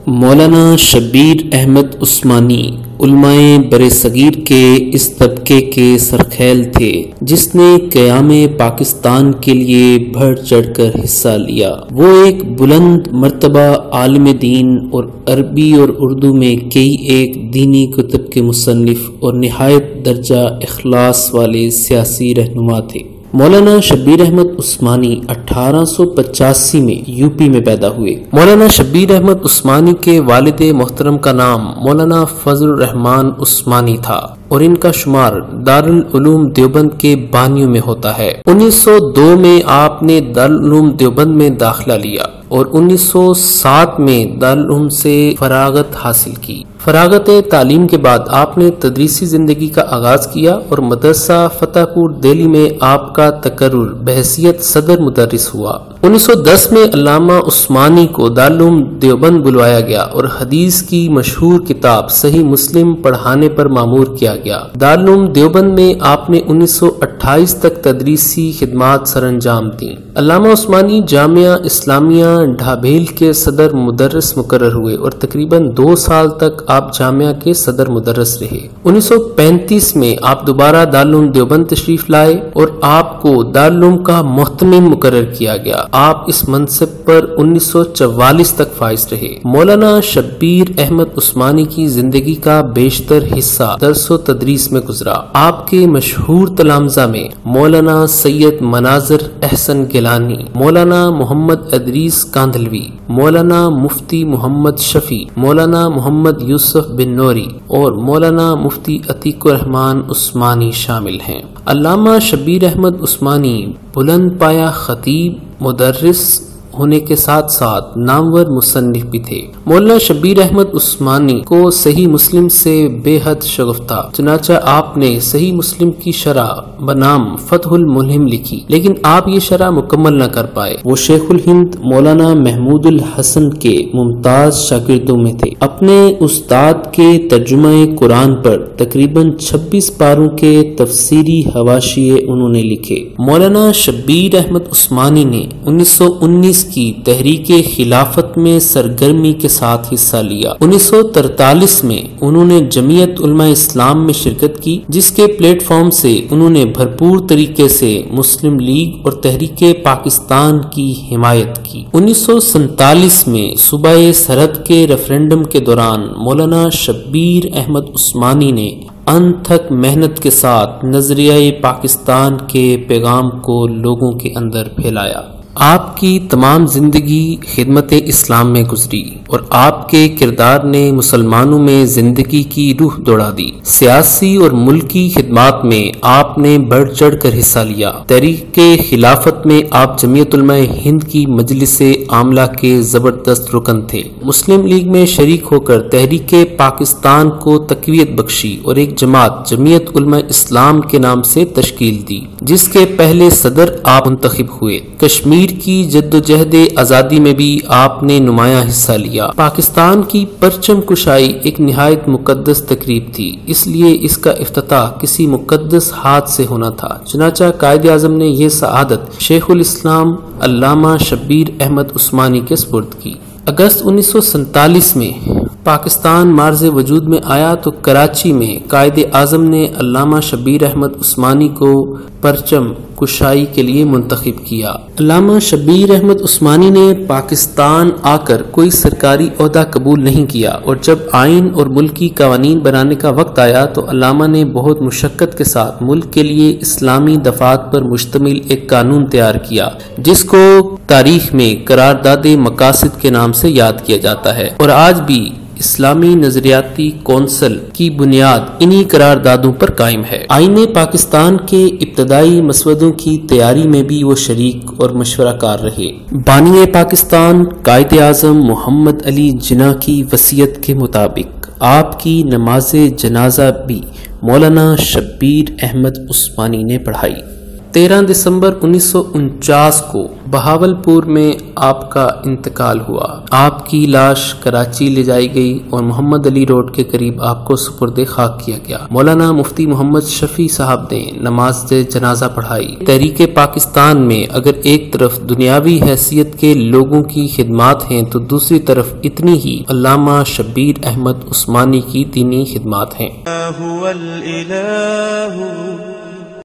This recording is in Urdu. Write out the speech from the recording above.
مولانا شبیر احمد عثمانی علماء برصغیر کے اس طبقے کے سرخیل تھے جس نے قیام پاکستان کے لیے بڑھ چڑھ کر حصہ لیا۔ وہ ایک بلند مرتبہ عالم دین اور عربی اور اردو میں کئی ایک دینی کتب کے مصنف اور نہایت درجہ اخلاص والے سیاسی رہنما تھے۔ مولانا شبیر احمد عثمانی 1885 میں یوپی میں پیدا ہوئے۔ مولانا شبیر احمد عثمانی کے والد محترم کا نام مولانا فضل الرحمن عثمانی تھا اور ان کا شمار دارالعلوم دیوبند کے بانیوں میں ہوتا ہے۔ 1902 میں آپ نے دارالعلوم دیوبند میں داخلہ لیا اور 1907 میں دارالعلوم سے فراغت حاصل کی۔ فراغت تعلیم کے بعد آپ نے تدریسی زندگی کا آغاز کیا اور مدرسہ فتح پور دہلی میں آپ کا تقرر بحیثیت صدر مدرس ہوا۔ 1910 میں علامہ عثمانی کو دارالعلوم دیوبند بلوایا گیا اور حدیث کی مشہور کتاب صحیح مسلم پڑھانے پر مامور کیا گیا۔ دارالعلوم دیوبند میں آپ نے 1928 تک تدریسی خدمات سر انجام دیں۔ علامہ عثمانی جامعہ اسلامیہ ڈھابیل کے صدر مدرس مقرر ہوئے اور تقریباً 2 سال تک آپ جامعہ کے صدر مدرس رہے۔ 1935 میں آپ دوبارہ دارالعلوم دیوبند تشریف لائے اور آپ کو دارالعلوم کا محتمم مقرر کیا گیا۔ آپ اس منصب پر 1944 تک فائز رہے۔ مولانا شبیر احمد عثمانی کی زندگی کا بیشتر حصہ درس و تدریس میں گزرا۔ آپ کے مشہور تلامذہ میں مولانا سید مناظر احسن گیلانی، مولانا محمد ادریس کاندھلوی، مولانا مفتی محمد شفیع، مولانا محمد یوسف بن نوری اور مولانا مفتی عتیق الرحمن عثمانی شامل ہیں۔ علامہ شبیر احمد عثمانی بلند پایہ خطیب، مدرس ہونے کے ساتھ ساتھ نامور مصنف بھی تھے۔ مولانا شبیر احمد عثمانی کو صحیح مسلم سے بے حد شغف تھا، چنانچہ آپ نے صحیح مسلم کی شرح بنام فتح الملہم لکھی، لیکن آپ یہ شرح مکمل نہ کر پائے۔ وہ شیخ الہند مولانا محمود الحسن کے ممتاز شاگردوں میں تھے۔ اپنے استاد کے ترجمہ قرآن پر تقریباً 26 پاروں کے تفسیری حواشیے انہوں نے لکھے۔ مولانا شبیر احمد عثمانی نے 1919 کی تحریک خلافت میں سرگرمی کے ساتھ حصہ لیا۔ 1943 میں انہوں نے جمعیت علماء اسلام میں شرکت کی، جس کے پلیٹ فارم سے انہوں نے بھرپور طریقے سے مسلم لیگ اور تحریک پاکستان کی حمایت کی۔ 1947 میں صوبہ سرحد کے ریفرنڈم کے دوران مولانا شبیر احمد عثمانی نے انتھک محنت کے ساتھ نظریہ پاکستان کے پیغام کو لوگوں کے اندر پھیلایا۔ آپ کی تمام زندگی خدمت اسلام میں گزری اور آپ کے کردار نے مسلمانوں میں زندگی کی روح دوڑا دی۔ سیاسی اور ملکی خدمات میں آپ نے بڑھ چڑھ کر حصہ لیا۔ تحریک خلافت میں آپ جمعیت علماء ہند کی مجلس عاملہ کے زبردست رکن تھے۔ مسلم لیگ میں شریک ہو کر تحریک پاکستان کو تقویت بخشی اور ایک جماعت جمعیت علماء اسلام کے نام سے تشکیل دی، جس کے پہلے صدر آپ منتخب ہوئے۔ کشمیر کی جدوجہد آزادی میں بھی آپ نے نمایاں حصہ لیا۔ پاکستان کی پرچم کشائی ایک نہایت مقدس تقریب تھی، اس لیے اس کا افتتاح کسی مقدس ہاتھ سے ہونا تھا، چنانچہ قائد اعظم نے یہ سعادت شیخ الاسلام علامہ شبیر احمد عثمانی کے سپرد کی۔ اگست 1947 میں پاکستان مارز وجود میں آیا تو کراچی میں قائد اعظم نے علامہ شبیر احمد عثمانی کو پرچم کشائی کے لیے منتخب کیا۔ علامہ شبیر احمد عثمانی نے پاکستان آ کر کوئی سرکاری عہدہ قبول نہیں کیا اور جب آئین اور ملکی قوانین بنانے کا وقت آیا تو علامہ نے بہت مشقت کے ساتھ ملک کے لیے اسلامی دفعات پر مشتمل ایک قانون تیار کیا، جس کو تاریخ میں قرارداد مقاصد کے نام سے یاد کیا جاتا ہے، اور آج بھی اسلامی نظریاتی کونسل کی بنیاد انہی قراردادوں پر قائم ہے۔ آئین پاکستان کے ابتدائی مسودوں کی تیاری میں بھی وہ شریک اور مشورہ کار رہے۔ بانی پاکستان قائد اعظم محمد علی جناح کی وصیت کے مطابق آپ کی نماز جنازہ بھی مولانا شبیر احمد عثمانی نے پڑھائی۔ 13 دسمبر 1949 کو بہاولپور میں آپ کا انتقال ہوا۔ آپ کی لاش کراچی لے جائی گئی اور محمد علی روڈ کے قریب آپ کو سپرد خاک کیا گیا۔ مولانا مفتی محمد شفیع صاحب نے نماز جنازہ پڑھائی۔ تحریک پاکستان میں اگر ایک طرف دنیاوی حیثیت کے لوگوں کی خدمات ہیں تو دوسری طرف اتنی ہی علامہ شبیر احمد عثمانی کی دینی خدمات ہیں۔